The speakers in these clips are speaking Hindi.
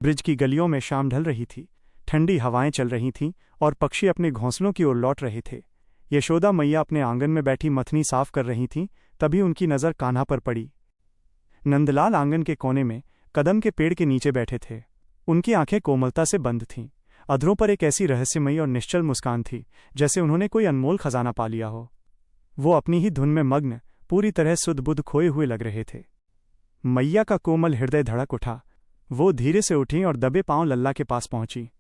ब्रिज की गलियों में शाम ढल रही थी। ठंडी हवाएं चल रही थीं और पक्षी अपने घोंसलों की ओर लौट रहे थे। यशोदा मैया अपने आंगन में बैठी मथनी साफ कर रही थीं, तभी उनकी नज़र कान्हा पर पड़ी। नंदलाल आंगन के कोने में कदम के पेड़ के नीचे बैठे थे। उनकी आंखें कोमलता से बंद थीं। अधरों पर एक ऐसी रहस्यमयी और निश्चल मुस्कान थी, जैसे उन्होंने कोई अनमोल खजाना पा लिया हो। वो अपनी ही धुन में मग्न, पूरी तरह सुध-बुध खोए हुए लग रहे थे। मैया का कोमल हृदय धड़क उठा। वो धीरे से उठी और दबे पांव लल्ला के पास पहुंची।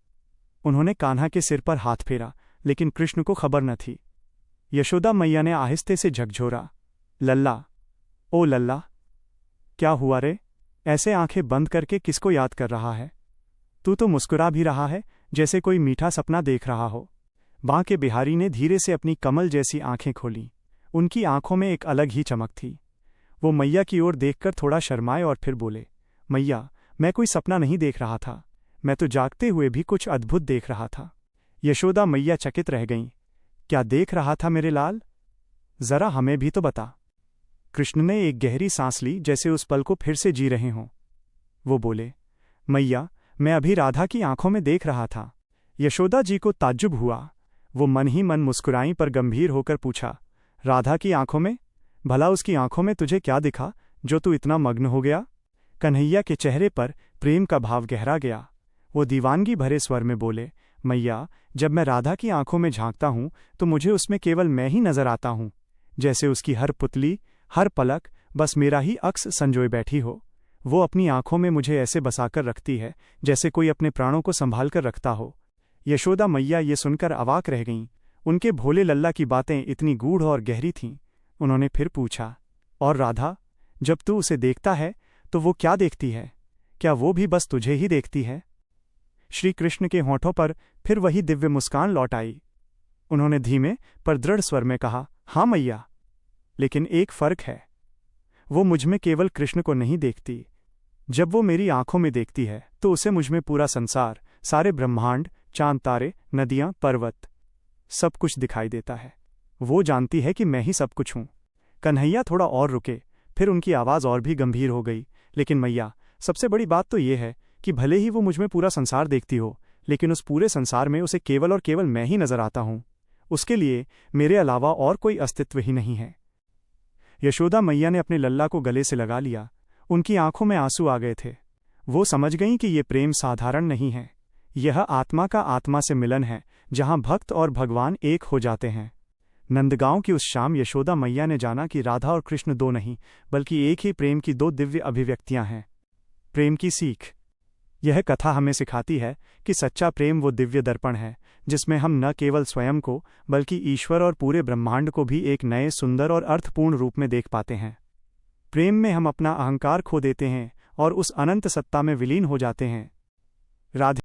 उन्होंने कान्हा के सिर पर हाथ फेरा, लेकिन कृष्ण को खबर न थी। यशोदा मैया ने आहिस्ते से झकझोरा, लल्ला, ओ लल्ला, क्या हुआ रे? ऐसे आंखें बंद करके किसको याद कर रहा है? तू तो मुस्कुरा भी रहा है, जैसे कोई मीठा सपना देख रहा हो। बांके बिहारी ने धीरे से अपनी कमल जैसी आंखें खोलीं। उनकी आंखों में एक अलग ही चमक थी। वो मैया की ओर देखकर थोड़ा शर्माए और फिर बोले, मैया, मैं कोई सपना नहीं देख रहा था, मैं तो जागते हुए भी कुछ अद्भुत देख रहा था। यशोदा मैया चकित रह गईं। क्या देख रहा था मेरे लाल? जरा हमें भी तो बता। कृष्ण ने एक गहरी सांस ली, जैसे उस पल को फिर से जी रहे हों। वो बोले, मैया, मैं अभी राधा की आंखों में देख रहा था। यशोदा जी को ताज्जुब हुआ। वो मन ही मन मुस्कुराईं पर गंभीर होकर पूछा, राधा की आंखों में? भला उसकी आंखों में तुझे क्या दिखा जो तू इतना मग्न हो गया? कन्हैया के चेहरे पर प्रेम का भाव गहरा गया। वो दीवानगी भरे स्वर में बोले, मैया, जब मैं राधा की आंखों में झांकता हूँ तो मुझे उसमें केवल मैं ही नजर आता हूँ, जैसे उसकी हर पुतली, हर पलक बस मेरा ही अक्स संजोए बैठी हो। वो अपनी आंखों में मुझे ऐसे बसाकर रखती है जैसे कोई अपने प्राणों को संभाल कर रखता हो। यशोदा मैया ये सुनकर अवाक रह गईं। उनके भोले लल्ला की बातें इतनी गूढ़ और गहरी थीं। उन्होंने फिर पूछा, और राधा, जब तू उसे देखता है तो वो क्या देखती है? क्या वो भी बस तुझे ही देखती है? श्री कृष्ण के होंठों पर फिर वही दिव्य मुस्कान लौट आई। उन्होंने धीमे पर दृढ़ स्वर में कहा, हाँ मैया, लेकिन एक फर्क है। वो मुझमें केवल कृष्ण को नहीं देखती। जब वो मेरी आंखों में देखती है तो उसे मुझमें पूरा संसार, सारे ब्रह्मांड, चांद तारे, नदियां, पर्वत, सब कुछ दिखाई देता है। वो जानती है कि मैं ही सब कुछ हूं। कन्हैया थोड़ा और रुके, फिर उनकी आवाज़ और भी गंभीर हो गई, लेकिन मैया, सबसे बड़ी बात तो ये है कि भले ही वो मुझमें पूरा संसार देखती हो, लेकिन उस पूरे संसार में उसे केवल और केवल मैं ही नजर आता हूं। उसके लिए मेरे अलावा और कोई अस्तित्व ही नहीं है। यशोदा मैया ने अपने लल्ला को गले से लगा लिया। उनकी आंखों में आंसू आ गए थे। वो समझ गईं कि ये प्रेम साधारण नहीं है। यह आत्मा का आत्मा से मिलन है, जहां भक्त और भगवान एक हो जाते हैं। नंदगांव की उस शाम यशोदा मैया ने जाना कि राधा और कृष्ण दो नहीं, बल्कि एक ही प्रेम की दो दिव्य अभिव्यक्तियां हैं। प्रेम की सीख। यह कथा हमें सिखाती है कि सच्चा प्रेम वो दिव्य दर्पण है, जिसमें हम न केवल स्वयं को, बल्कि ईश्वर और पूरे ब्रह्मांड को भी एक नए, सुंदर और अर्थपूर्ण रूप में देख पाते हैं। प्रेम में हम अपना अहंकार खो देते हैं और उस अनंत सत्ता में विलीन हो जाते हैं। राधे।